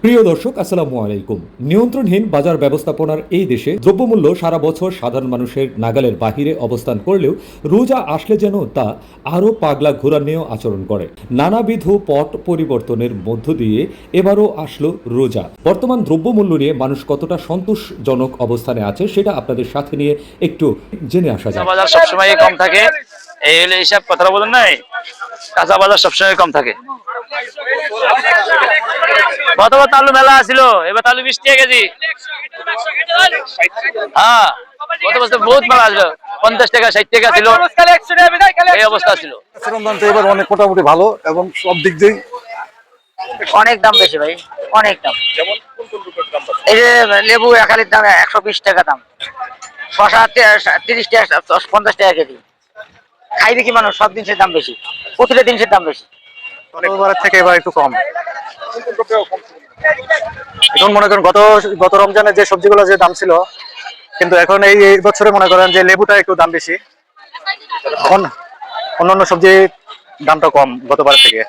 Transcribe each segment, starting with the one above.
প্রিয় দর্শক, আসসালামু আলাইকুম। নিয়ন্ত্রণহীন বাজার ব্যবস্থাপনার এই দেশে দ্রব্যমূল্য সারা বছর সাধারণ মানুষের নাগালের বাহিরে অবস্থান করলেও রোজা আসলে যেন তা আরও পাগলা ঘোরানিয়েও আচরণ করে। নানাবিধ পট পরিবর্তনের মধ্য দিয়ে এবারও আসলো রোজা। বর্তমান দ্রব্যমূল্য নিয়ে মানুষ কতটা সন্তোষজনক অবস্থানে আছে সেটা আপনাদের সাথে নিয়ে একটু জেনে আসা যায়। বাজার সবসময় কম থাকে, এই হলো হিসাব। কথাটা বলেন নাই, কাঁচা বাজার সবসময় কম থাকে। গতবার আলু মেলা ছিল, এবার আলু 20 টাকা কেজি। হ্যাঁ, গত বছর বহুত মেলা আসলো, 50 টাকা 60 টাকা ছিল, এই অবস্থা ছিল। রমজান তো এবার অনেক মোটামুটি ভালো এবং সব দিক দিয়ে অনেক দাম বেশি ভাই, অনেক দাম। এই যে লেবু একালির দাম 120 টাকা দাম, শশা 30 টাকা 50 টাকা কেজি। খাইবে কি মানুষ? সব জিনিসের দাম বেশি, প্রতিটা জিনিসের দাম বেশি। গতবারের থেকে এবার একটু কম। এখন মনে করেন গত রমজানে যে সবজিগুলো যে দাম ছিল, কিন্তু এখন এই বছরে মনে করেন যে লেবুটা একটু দাম বেশি, এখন অন্যান্য সবজির দামটা কম গতবারের থেকে।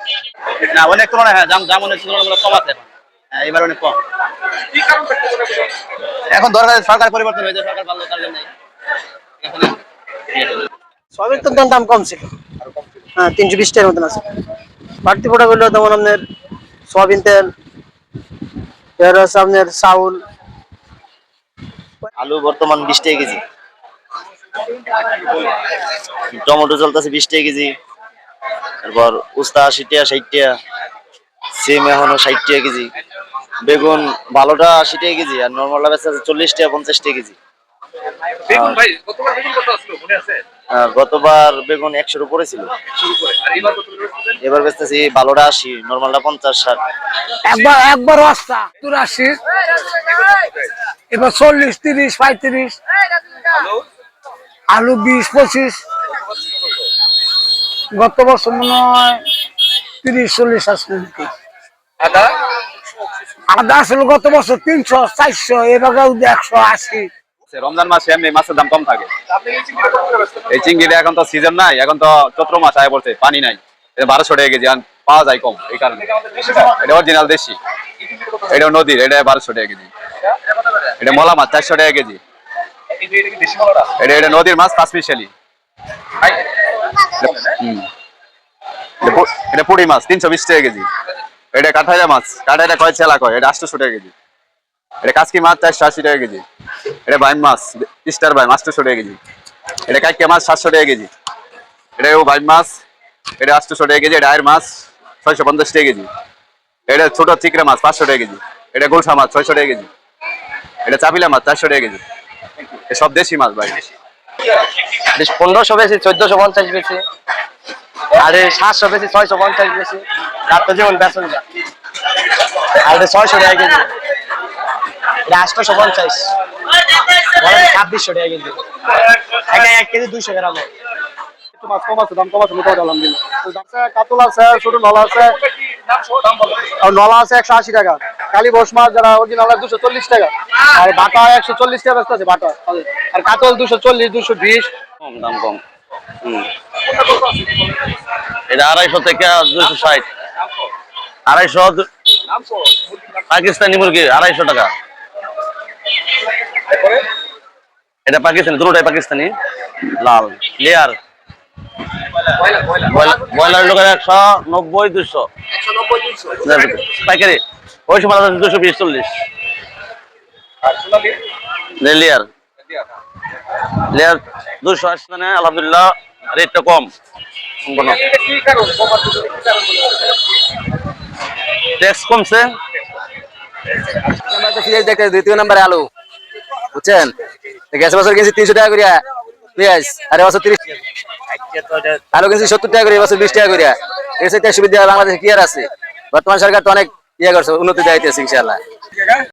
না, অনেক তুলনায় হ্যাঁ, দাম অনেক তুলনামূলক কম আছে এখন। হ্যাঁ, এবার অনেক কম। এখন দরকার সরকার পরিবর্তন হয়েছে, সরকার ভালো তার জন্য সবের তো দাম কম ছিল, হ্যাঁ 320 টাকার মতন আছে। বাড়তি প্রোডাক্ট হলো যেমন আপনার সয়াবিন তেল, এর আছে আপনার চাউল। আলু বর্তমান 20 টাকা কেজি, টমেটো চলতেছে 20 টাকা কেজি, তারপর উস্তা 80 টাকা 60 টাকা, সিম এখনো 60 টাকা কেজি, বেগুন ভালোটা 80 টাকা কেজি, আর নর্মালটা বেচা আছে 40 টাকা 50 টাকা কেজি। আর গতবার বেগুন 100-এর উপরে ছিল, এবার বেচতেছি ভালোটা 80, নর্মালটা 50-60। একবার রাস্তা 83, এবার 40 30 35, আলু 20 25। গত বছর মনে হয় 30 40 আসছিল। আদা আসলে গত বছর 300 400, এবার 180। রমজান মাসে এমনি মাছের দাম কম থাকে। এই চিংড়িটা এখন তো সিজন নাই, এখন তো চৈত্র মাস আয় পড়ছে, পানি নাই, 1200 টাকা কেজি পাওয়া যায় কম, এই কারণে। এটা অরিজিনাল দেশি, এটা নদীর, এটা 1200 টাকা কেজি। এটা মলা মাছ 400 টাকা কেজি। এটা নদীর মাছ 5 মিশালি। এটা পুঁটি মাছ 320 টাকা কেজি। এটা কাঠাইলা মাছ, কাঠাইলা কয় চেলা কয়, এটা 800 টাকা কেজি। এটা কাসকি মাছ 480 টাকা কেজি। এটা বাইম মাছ, স্টার বাইম 800 টাকা কেজি। এটা কাইকা মাছ 700 টাকা কেজি। এটাও বাইম মাছ, এটা 800 টাকা কেজি। এটা আয়ের মাছ 650 টাকা কেজি। এটা ছোট চিকড়া মাছ 500 টাকা কেজি। এটা গোলসা মাছ 600 টাকা কেজি। এটা চাপিলা মাছ 400 টাকা কেজি। সব দেশি মাছ ভাই। 1500 বেশি, 1450 বেশি, আর 700 বেশি, 650 বেশি। তার তো যেমন বেতন যা, আর 600 টাকা কেজি, 850, 2600 টাকা কেজি। একটা 1 কেজি 200 গ্রাম। মাছ কম আছে, দাম কম আছে মোটামুটি আলহামদুলিল্লাহ। কাতল আছে, ছোট নলা আছে, আর নলা আছে 180 টাকা। কালী বস মাছ যারা অরিজিনাল 240 টাকা, আর বাটা 140 টাকা ব্যস্ত আছে বাটা। আর কাতল 240 220। কম দাম কম। এটা 250 থেকে 260, 250 পাকিস্তানি মুরগি 250 টাকা। এটা পাকিস্তানি, দুটোটাই পাকিস্তানি, লাল লেয়ার। ব্রয়লার লোকের 190 200 পাইকারি, ওই সময় 220 40। লেয়ার লেয়ার 280, মানে আলহামদুলিল্লাহ রেটটা কম। ট্যাক্স কমছে। দ্বিতীয় নম্বরে আলু, বুঝছেন? গেছে বছর কিনছি 300 টাকা করিয়া পেঁয়াজ, আর এবছর 30 আলু কিনছি 70 টাকা করে, এবছর 20 টাকা করিয়া। এসে সুবিধা বাংলাদেশে কি আর আছে? বর্তমান সরকার তো অনেক ইয়ে করছে, উন্নতি দেখাইতেছে ইনশাআল্লাহ।